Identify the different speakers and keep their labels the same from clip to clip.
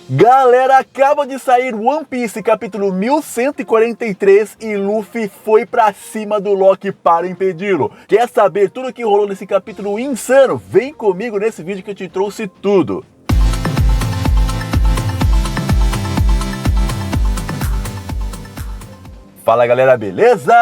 Speaker 1: Galera, acaba de sair One Piece capítulo 1143 e Luffy foi pra cima do Loki para impedi-lo. Quer saber tudo o que rolou nesse capítulo insano? Vem comigo nesse vídeo que eu te trouxe tudo. Fala galera, beleza?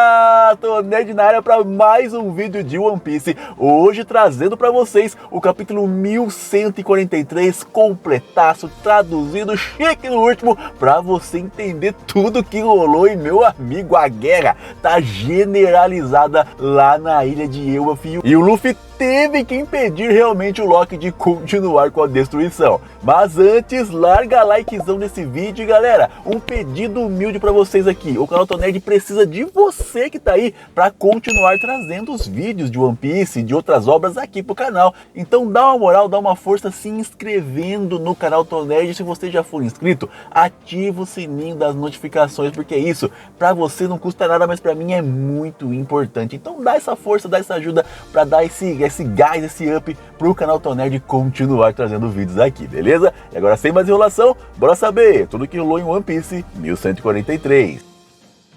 Speaker 1: Tô Nerd na área para mais um vídeo de One Piece. Hoje trazendo para vocês o capítulo 1143 completaço, traduzido, chique no último, para você entender tudo que rolou. E meu amigo, a guerra tá generalizada lá na ilha de Elbaf e o Luffy teve que impedir realmente o Loki de continuar com a destruição. Mas antes, larga likezão nesse vídeo, galera. Um pedido humilde para vocês aqui. O canal Nerd precisa de você que tá aí para continuar trazendo os vídeos de One Piece e de outras obras aqui pro canal. Então dá uma moral, dá uma força se inscrevendo no canal Nerd. Se você já for inscrito, ativa o sininho das notificações, porque isso para você não custa nada, mas para mim é muito importante. Então dá essa força, dá essa ajuda para dar esse gás, esse up pro canal Nerd continuar trazendo vídeos aqui, beleza? E agora, sem mais enrolação, bora saber tudo que rolou em One Piece 1143.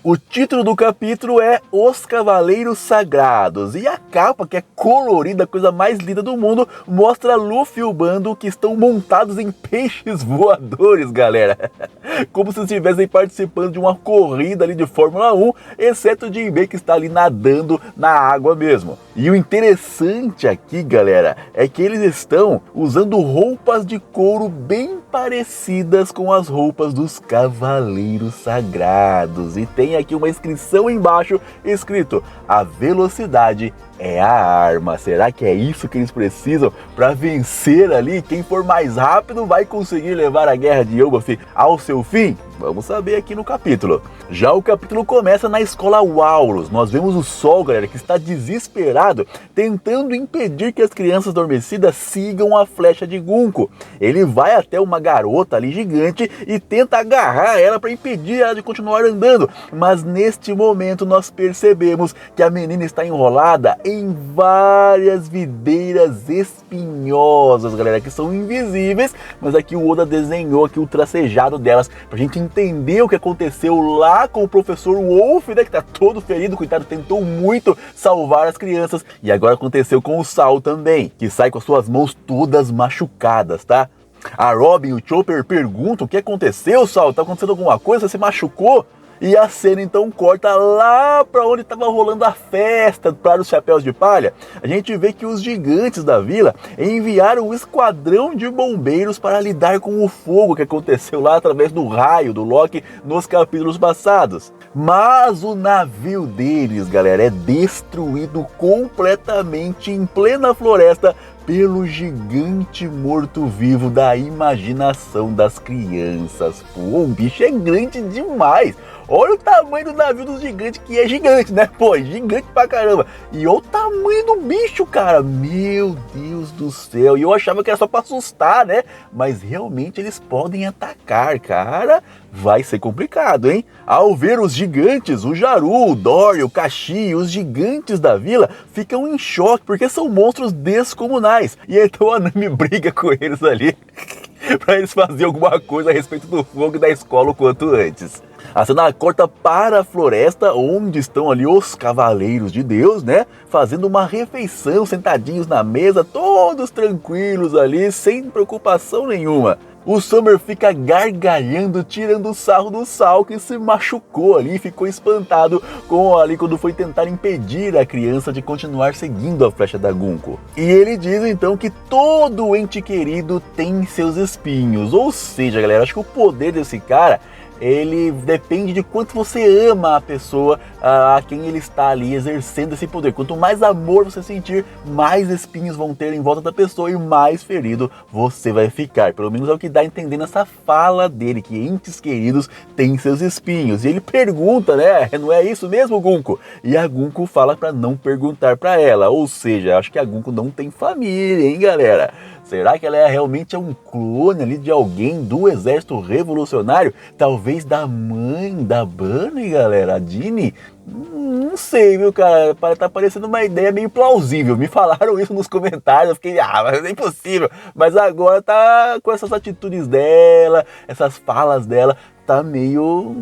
Speaker 1: O título do capítulo é Os Cavaleiros Sagrados, e a capa, que é colorida, a coisa mais linda do mundo, mostra Luffy e o bando que estão montados em peixes voadores, galera. Como se estivessem participando de uma corrida ali de Fórmula 1, exceto o Jinbei, que está ali nadando na água mesmo. E o interessante aqui, galera, é que eles estão usando roupas de couro bem parecidas com as roupas dos Cavaleiros Sagrados. E tem aqui uma inscrição embaixo escrito: a velocidade é a arma. Será que é isso que eles precisam para vencer ali? Quem for mais rápido vai conseguir levar a guerra de Elbaf ao seu fim? Vamos saber aqui no capítulo. Já o capítulo começa na escola Walrus. Nós vemos o Sol, galera, que está desesperado, tentando impedir que as crianças adormecidas sigam a flecha de Gunko. Ele vai até uma garota ali gigante e tenta agarrar ela para impedir ela de continuar andando. Mas neste momento nós percebemos que a menina está enrolada em várias videiras espinhosas, galera, que são invisíveis, mas aqui o Oda desenhou aqui o tracejado delas pra gente entender o que aconteceu lá com o professor Wolf, né, que tá todo ferido, coitado, tentou muito salvar as crianças, e agora aconteceu com o Sal também, que sai com as suas mãos todas machucadas, tá? A Robin e o Chopper perguntam: o que aconteceu, Sal? Tá acontecendo alguma coisa? Você se machucou? E a cena então corta lá para onde estava rolando a festa para os Chapéus de Palha. A gente vê que os gigantes da vila enviaram um esquadrão de bombeiros para lidar com o fogo que aconteceu lá através do raio do Loki nos capítulos passados. Mas o navio deles, galera, é destruído completamente em plena floresta pelo gigante morto-vivo da imaginação das crianças. Pô, o bicho é grande demais. Olha o tamanho do navio dos gigantes, que é gigante, né? Pô, é gigante pra caramba. E olha o tamanho do bicho, cara. Meu Deus do céu. E eu achava que era só pra assustar, né? Mas realmente eles podem atacar, cara. Vai ser complicado, hein? Ao ver os gigantes, o Jaru, o Dory, o Kashi, os gigantes da vila ficam em choque, porque são monstros descomunais. E então a Nami briga com eles ali para eles fazerem alguma coisa a respeito do fogo da escola o quanto antes. A cena corta para a floresta, onde estão ali os Cavaleiros de Deus, né? Fazendo uma refeição, sentadinhos na mesa, todos tranquilos ali, sem preocupação nenhuma. O Summer fica gargalhando, tirando o sarro do Sal, que se machucou ali, ficou espantado quando foi tentar impedir a criança de continuar seguindo a flecha da Gunko. E ele diz então que todo ente querido tem seus espinhos. Ou seja, galera, acho que o poder desse cara, ele depende de quanto você ama a pessoa a quem ele está ali exercendo esse poder. Quanto mais amor você sentir, mais espinhos vão ter em volta da pessoa e mais ferido você vai ficar. Pelo menos é o que dá a entender nessa fala dele, que entes queridos têm seus espinhos. E ele pergunta, né? Não é isso mesmo, Gunko? E a Gunko fala para não perguntar para ela. Ou seja, acho que a Gunko não tem família, hein, galera? Será que ela realmente é um clone ali de alguém do exército revolucionário? Talvez da mãe da Bunny, galera, a Dini? Não sei, viu, cara, tá parecendo uma ideia meio plausível. Me falaram isso nos comentários, eu fiquei, mas é impossível. Mas agora tá com essas atitudes dela, essas falas dela, tá meio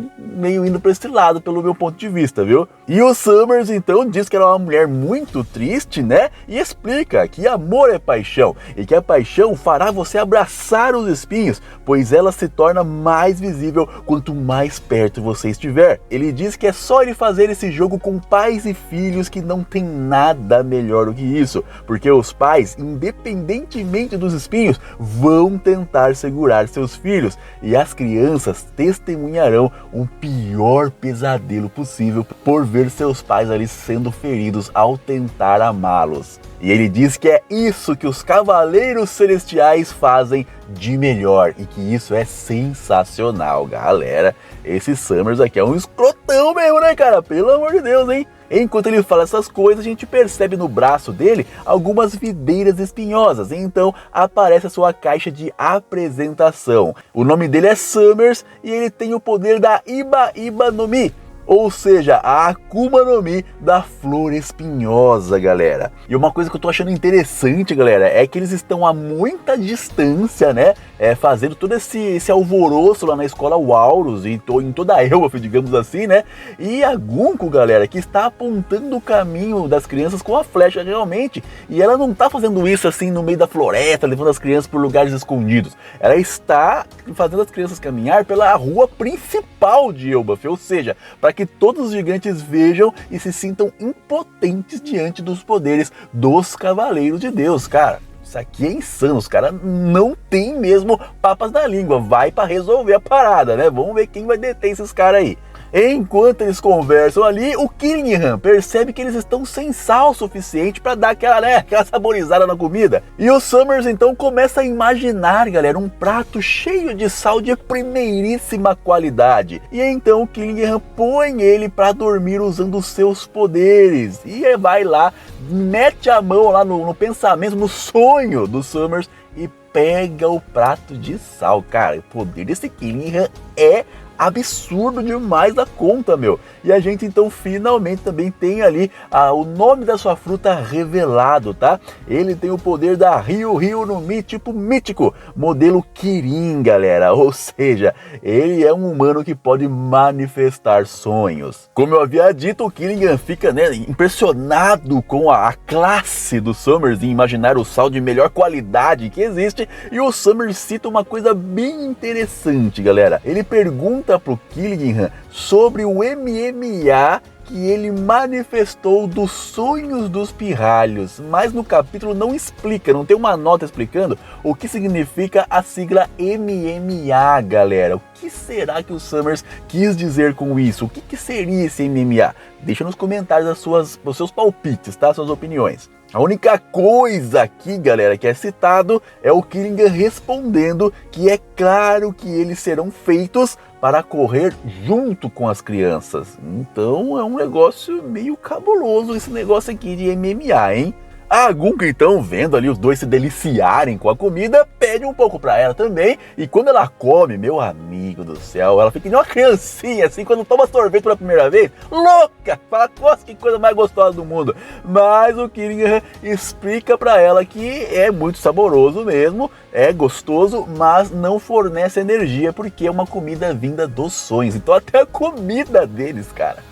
Speaker 1: indo pra esse lado, pelo meu ponto de vista, viu? E o Summers, então, diz que ela é uma mulher muito triste, né? E explica que amor é paixão, e que a paixão fará você abraçar os espinhos, pois ela se torna mais visível quanto mais perto você estiver. Ele diz que é só ele fazer esse jogo com pais e filhos que não tem nada melhor do que isso, porque os pais, independentemente dos espinhos, vão tentar segurar seus filhos, e as crianças testemunharão um pior pesadelo possível por ver seus pais ali sendo feridos ao tentar amá-los. E ele diz que é isso que os Cavaleiros Celestiais fazem de melhor e que isso é sensacional, galera. Esse Summers aqui é um escrotão mesmo, né, cara? Pelo amor de Deus, hein? Enquanto ele fala essas coisas, a gente percebe no braço dele algumas videiras espinhosas, então aparece a sua caixa de apresentação. O nome dele é Summers e ele tem o poder da Iba Iba no Mi, ou seja, a Akuma no Mi da flor espinhosa, galera. E uma coisa que eu tô achando interessante, galera, é que eles estão a muita distância, né, fazendo todo esse alvoroço lá na escola Walrus e em toda a Elbaf, digamos assim, né, e a Gunko, galera, que está apontando o caminho das crianças com a flecha realmente, e ela não tá fazendo isso assim no meio da floresta, levando as crianças por lugares escondidos, ela está fazendo as crianças caminhar pela rua principal de Elbaf, ou seja, para que todos os gigantes vejam e se sintam impotentes diante dos poderes dos Cavaleiros de Deus, cara. Isso aqui é insano, os caras não tem mesmo papas na língua, vai para resolver a parada, né? Vamos ver quem vai deter esses caras aí. Enquanto eles conversam ali, o Killingham percebe que eles estão sem sal suficiente para dar aquela saborizada na comida. E o Summers então começa a imaginar, galera, um prato cheio de sal de primeiríssima qualidade. E então o Killingham põe ele para dormir usando os seus poderes. E vai lá, mete a mão lá no pensamento, no sonho do Summers e pega o prato de sal. Cara, o poder desse Killingham é absurdo demais da conta, meu. E a gente então finalmente também tem ali o nome da sua fruta revelado, tá? Ele tem o poder da Ryu no Mi, tipo mítico, modelo Kirin, galera. Ou seja, ele é um humano que pode manifestar sonhos. Como eu havia dito, o Killingham fica, né, impressionado com a classe do Summers em imaginar o sal de melhor qualidade que existe. E o Summers cita uma coisa bem interessante, galera. Ele pergunta pro Killingham sobre o MMA que ele manifestou dos sonhos dos pirralhos, mas no capítulo não explica, não tem uma nota explicando o que significa a sigla MMA, galera. O que será que o Summers quis dizer com isso? O que seria esse MMA? Deixa nos comentários os seus palpites, tá? Suas opiniões. A única coisa aqui, galera, que é citado é o Killingham respondendo que é claro que eles serão feitos para correr junto com as crianças. Então é um negócio meio cabuloso esse negócio aqui de MMA, hein? A Gunko, então, vendo ali os dois se deliciarem com a comida, pede um pouco pra ela também. E quando ela come, meu amigo do céu, ela fica que nem uma criancinha, assim, quando toma sorvete pela primeira vez, louca! Fala, nossa, que coisa mais gostosa do mundo. Mas o Killingham explica pra ela que é muito saboroso mesmo, é gostoso, mas não fornece energia, porque é uma comida vinda dos sonhos. Então até a comida deles, cara,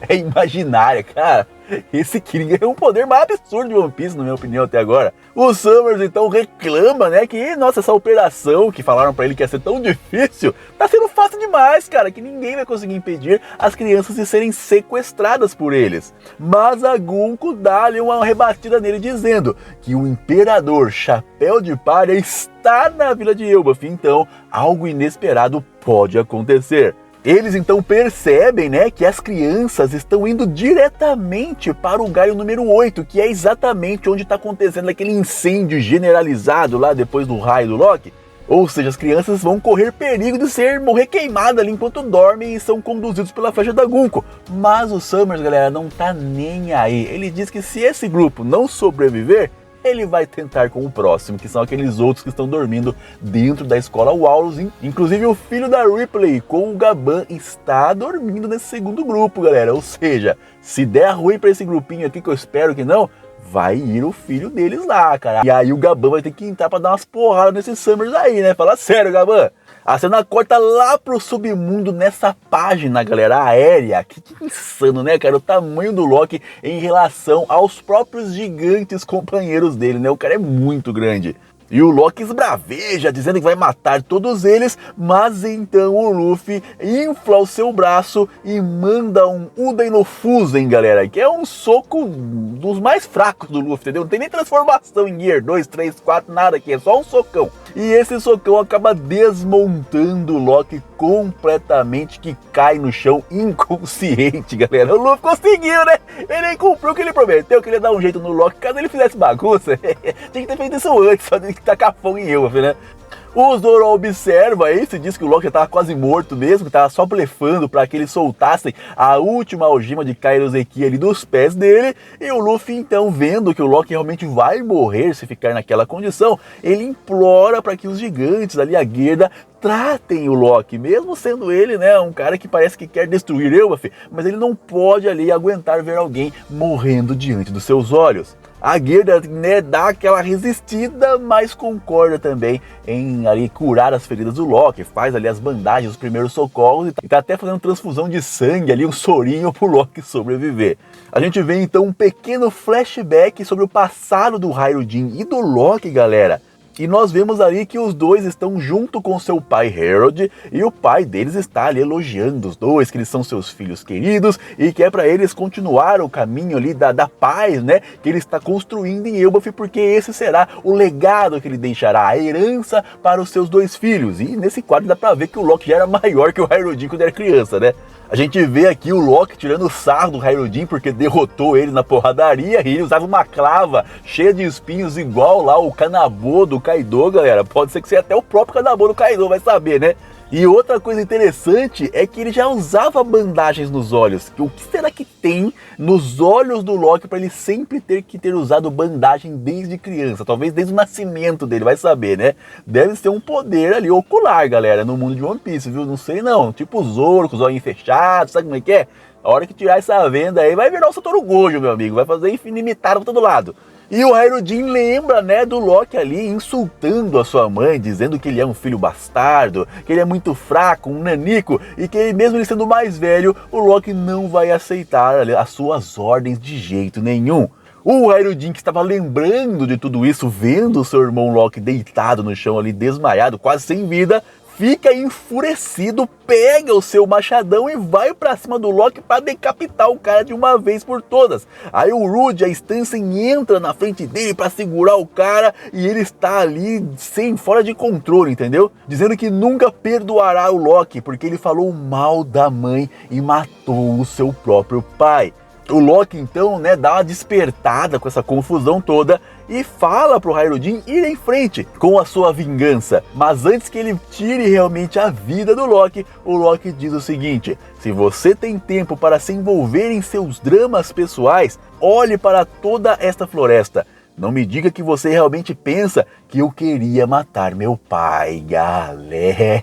Speaker 1: é imaginária, cara. Esse Killingham é um poder mais absurdo de One Piece, na minha opinião, até agora. O Summers, então, reclama, né, que, nossa, essa operação que falaram pra ele que ia ser tão difícil, tá sendo fácil demais, cara, que ninguém vai conseguir impedir as crianças de serem sequestradas por eles. Mas a Gunko dá-lhe uma rebatida nele, dizendo que o Imperador Chapéu de Palha está na Vila de Elbaf, então algo inesperado pode acontecer. Eles então percebem, né, que as crianças estão indo diretamente para o Gaio número 8, que é exatamente onde está acontecendo aquele incêndio generalizado lá depois do raio do Loki. Ou seja, as crianças vão correr perigo de morrer queimadas ali enquanto dormem e são conduzidos pela flecha da Gunko. Mas o Summers, galera, não tá nem aí. Ele diz que se esse grupo não sobreviver, ele vai tentar com o próximo, que são aqueles outros que estão dormindo dentro da escola Walrus. Inclusive o filho da Ripley com o Gaban está dormindo nesse segundo grupo, galera. Ou seja, se der ruim para esse grupinho aqui, que eu espero que não, vai ir o filho deles lá, cara. E aí o Gaban vai ter que entrar pra dar umas porradas nesses Summers aí, né? Fala sério, Gaban. A cena corta lá pro submundo nessa página, galera, aérea. Que insano, né, cara? O tamanho do Loki em relação aos próprios gigantes companheiros dele, né? O cara é muito grande. E o Loki esbraveja, dizendo que vai matar todos eles, mas então o Luffy infla o seu braço e manda um Uda no Fusen, galera, que é um soco dos mais fracos do Luffy, entendeu? Não tem nem transformação em Gear 2, 3, 4, nada aqui, é só um socão. E esse socão acaba desmontando o Loki completamente, que cai no chão inconsciente, galera. O Luffy conseguiu, né? Ele nem cumpriu o que ele prometeu, que ele ia dar um jeito no Loki caso ele fizesse bagunça. Tinha que ter feito isso antes, só de tacar fogo em Elbaf, né? O Zoro observa aí, se diz que o Loki estava quase morto mesmo, que estava só blefando para que eles soltassem a última algema de Kairoseki ali dos pés dele. E o Luffy então, vendo que o Loki realmente vai morrer se ficar naquela condição, ele implora para que os gigantes ali, a Gerda, tratem o Loki, mesmo sendo ele, né, um cara que parece que quer destruir Elbaf, mas ele não pode ali aguentar ver alguém morrendo diante dos seus olhos. A Gerda, né, dá aquela resistida, mas concorda também em ali curar as feridas do Loki, faz ali as bandagens, os primeiros socorros e tá até fazendo transfusão de sangue ali, um sorinho pro Loki sobreviver. A gente vê então um pequeno flashback sobre o passado do Hyruujin e do Loki, galera. E nós vemos ali que os dois estão junto com seu pai Harold, e o pai deles está ali elogiando os dois, que eles são seus filhos queridos, e que é para eles continuar o caminho ali da paz, né, que ele está construindo em Elbaf, porque esse será o legado que ele deixará, a herança para os seus dois filhos. E nesse quadro dá para ver que o Loki já era maior que o Hyruujin quando era criança, né? A gente vê aqui o Loki tirando sarro do Hyruujin porque derrotou ele na porradaria, e ele usava uma clava cheia de espinhos igual lá o Kanabo do Kaido, galera. Pode ser que seja até o próprio Kanabo do Kaido, vai saber, né? E outra coisa interessante é que ele já usava bandagens nos olhos. O que será que tem nos olhos do Loki para ele sempre ter que ter usado bandagem desde criança? Talvez desde o nascimento dele, vai saber, né? Deve ser um poder ali ocular, galera, no mundo de One Piece, viu? Não sei não. Tipo o Zoro, com os olhos fechados, sabe como é que é? A hora que tirar essa venda aí, vai virar o Satoru Gojo, meu amigo. Vai fazer inimitado pra todo lado. E o Hyruujin lembra, né, do Loki ali insultando a sua mãe, dizendo que ele é um filho bastardo, que ele é muito fraco, um nanico, e que ele, mesmo ele sendo mais velho, o Loki não vai aceitar as suas ordens de jeito nenhum. O Hyruujin, que estava lembrando de tudo isso, vendo o seu irmão Loki deitado no chão ali, desmaiado, quase sem vida, fica enfurecido, pega o seu machadão e vai pra cima do Loki para decapitar o cara de uma vez por todas. Aí o Rude, a Stansen, entra na frente dele para segurar o cara e ele está ali fora de controle, entendeu? Dizendo que nunca perdoará o Loki porque ele falou mal da mãe e matou o seu próprio pai. O Loki então, né, dá uma despertada com essa confusão toda e fala pro Hyruujin ir em frente com a sua vingança. Mas antes que ele tire realmente a vida do Loki, o Loki diz o seguinte: se você tem tempo para se envolver em seus dramas pessoais, olhe para toda esta floresta. Não me diga que você realmente pensa que eu queria matar meu pai, galera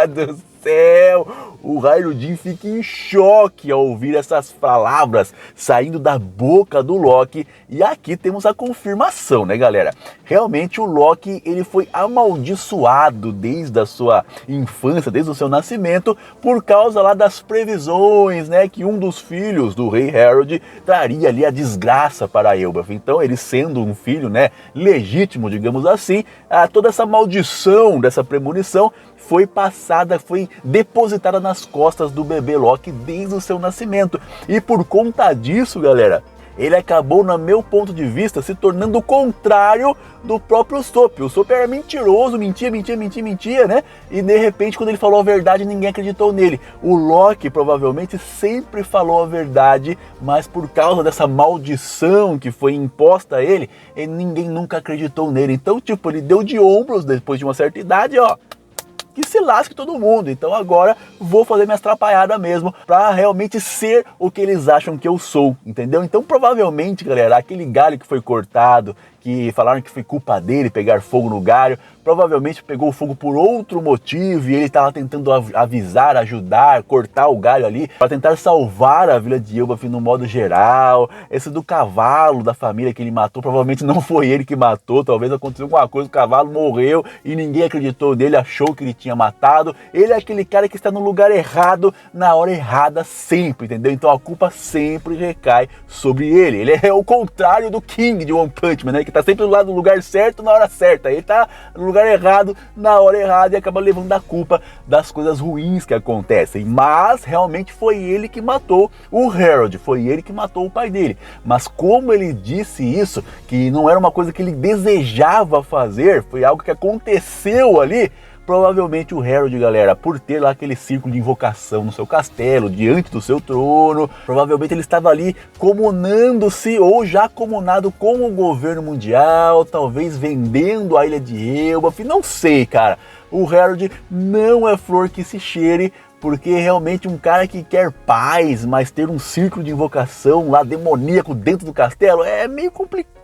Speaker 1: do céu! O Hyruujin fica em choque ao ouvir essas palavras saindo da boca do Loki. E aqui temos a confirmação, né, galera? Realmente o Loki, ele foi amaldiçoado desde a sua infância, desde o seu nascimento, por causa lá das previsões, né, que um dos filhos do rei Harold traria ali a desgraça para Elbaf. Então, ele sendo um filho, né, legítimo, digamos assim, toda essa maldição dessa premonição foi passada, foi depositada nas costas do bebê Loki desde o seu nascimento. E por conta disso, galera, ele acabou, no meu ponto de vista, se tornando o contrário do próprio Usopp. O Usopp era mentiroso, mentia, né? E de repente, quando ele falou a verdade, ninguém acreditou nele. O Loki provavelmente sempre falou a verdade, mas por causa dessa maldição que foi imposta a ele, ninguém nunca acreditou nele. Então, tipo, ele deu de ombros depois de uma certa idade, ó. que se lasque todo mundo. Então agora vou fazer minhas atrapalhadas mesmo, pra realmente ser o que eles acham que eu sou, entendeu? Então provavelmente, galera, aquele galho que foi cortado, que falaram que foi culpa dele pegar fogo no galho, provavelmente pegou fogo por outro motivo e ele estava tentando avisar, ajudar, cortar o galho ali para tentar salvar a vila de Elbaf no modo geral. Esse do cavalo da família que ele matou, provavelmente não foi ele que matou, talvez aconteceu alguma coisa, o cavalo morreu e ninguém acreditou nele, achou que ele tinha matado. Ele é aquele cara que está no lugar errado, na hora errada sempre, entendeu? Então a culpa sempre recai sobre ele. Ele é o contrário do King de One Punch Man, né? Que tá sempre do lado do lugar certo na hora certa. Ele tá no lugar errado na hora errada e acaba levando a culpa das coisas ruins que acontecem. Mas realmente foi ele que matou o Harold, foi ele que matou o pai dele. Mas como ele disse isso, que não era uma coisa que ele desejava fazer, foi algo que aconteceu ali, provavelmente o Harold, galera, por ter lá aquele círculo de invocação no seu castelo, diante do seu trono, provavelmente ele estava ali comunando-se ou já comunado com o governo mundial, talvez vendendo a ilha de Elbaf, não sei, cara. O Harold não é flor que se cheire, porque realmente um cara que quer paz, mas ter um círculo de invocação lá demoníaco dentro do castelo é meio complicado,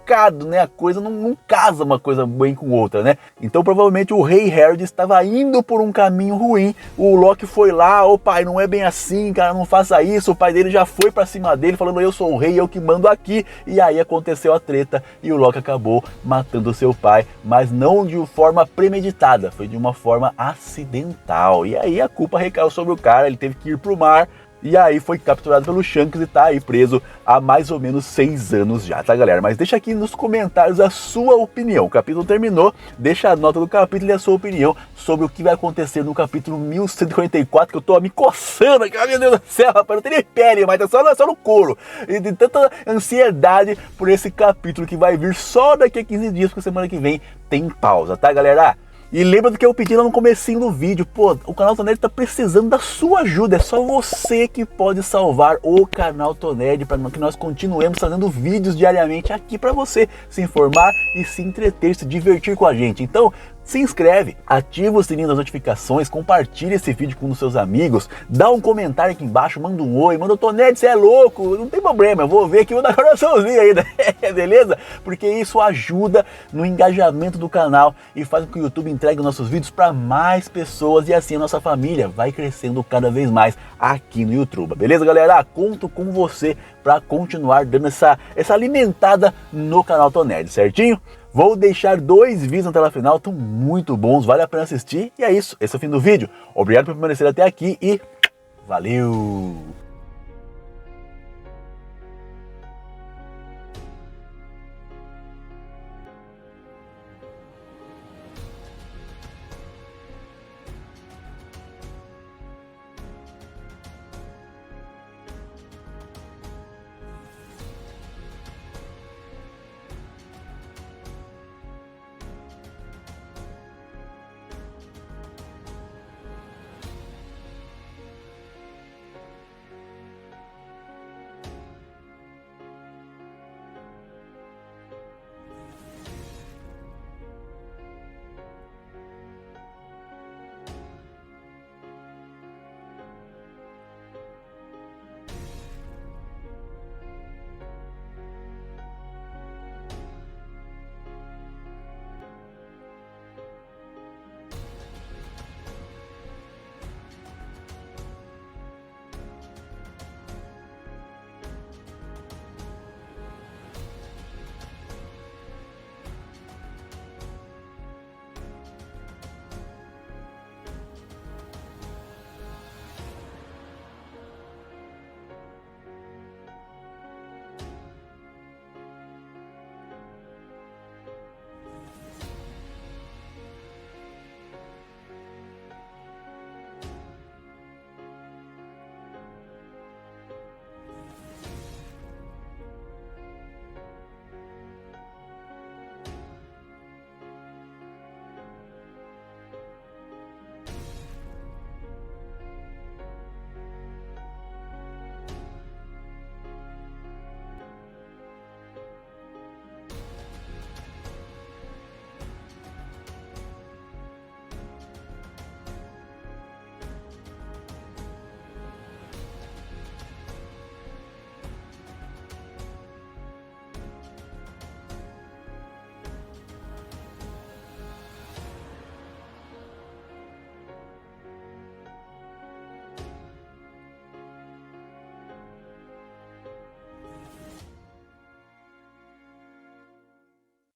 Speaker 1: né? A coisa não casa uma coisa bem com outra, né? Então provavelmente o rei Harold estava indo por um caminho ruim, o Loki foi lá, ô pai, não é bem assim, cara, não faça isso, o pai dele já foi pra cima dele falando, eu sou o rei, eu que mando aqui, e aí aconteceu a treta e o Loki acabou matando seu pai, mas não de forma premeditada, foi de uma forma acidental, e aí a culpa recaiu sobre o cara, ele teve que ir pro mar, e aí foi capturado pelo Shanks e tá aí preso há mais ou menos 6 anos já, tá, galera? Mas deixa aqui nos comentários a sua opinião. O capítulo terminou, deixa a nota do capítulo e a sua opinião sobre o que vai acontecer no capítulo 1144, que eu tô me coçando aqui, meu Deus do céu, rapaz, não tem nem pele, mas tá só no couro. E de tanta ansiedade por esse capítulo que vai vir só daqui a 15 dias, porque semana que vem tem pausa, tá, galera? E lembra do que eu pedi lá no comecinho do vídeo, pô, o canal Toned tá precisando da sua ajuda, é só você que pode salvar o canal Toned para que nós continuemos fazendo vídeos diariamente aqui para você se informar e se entreter, se divertir com a gente. Então, se inscreve, ativa o sininho das notificações, compartilha esse vídeo com os seus amigos, dá um comentário aqui embaixo, manda um oi, manda Toned, você é louco, não tem problema, eu vou ver aqui, vou dar coraçãozinho ainda, beleza? Porque isso ajuda no engajamento do canal e faz com que o YouTube entregue nossos vídeos para mais pessoas e assim a nossa família vai crescendo cada vez mais aqui no YouTube, beleza, galera? Conto com você para continuar dando essa alimentada no canal Toned, certinho? Vou deixar 2 vídeos na tela final, estão muito bons, vale a pena assistir. E é isso, esse é o fim do vídeo. Obrigado por permanecer até aqui e valeu!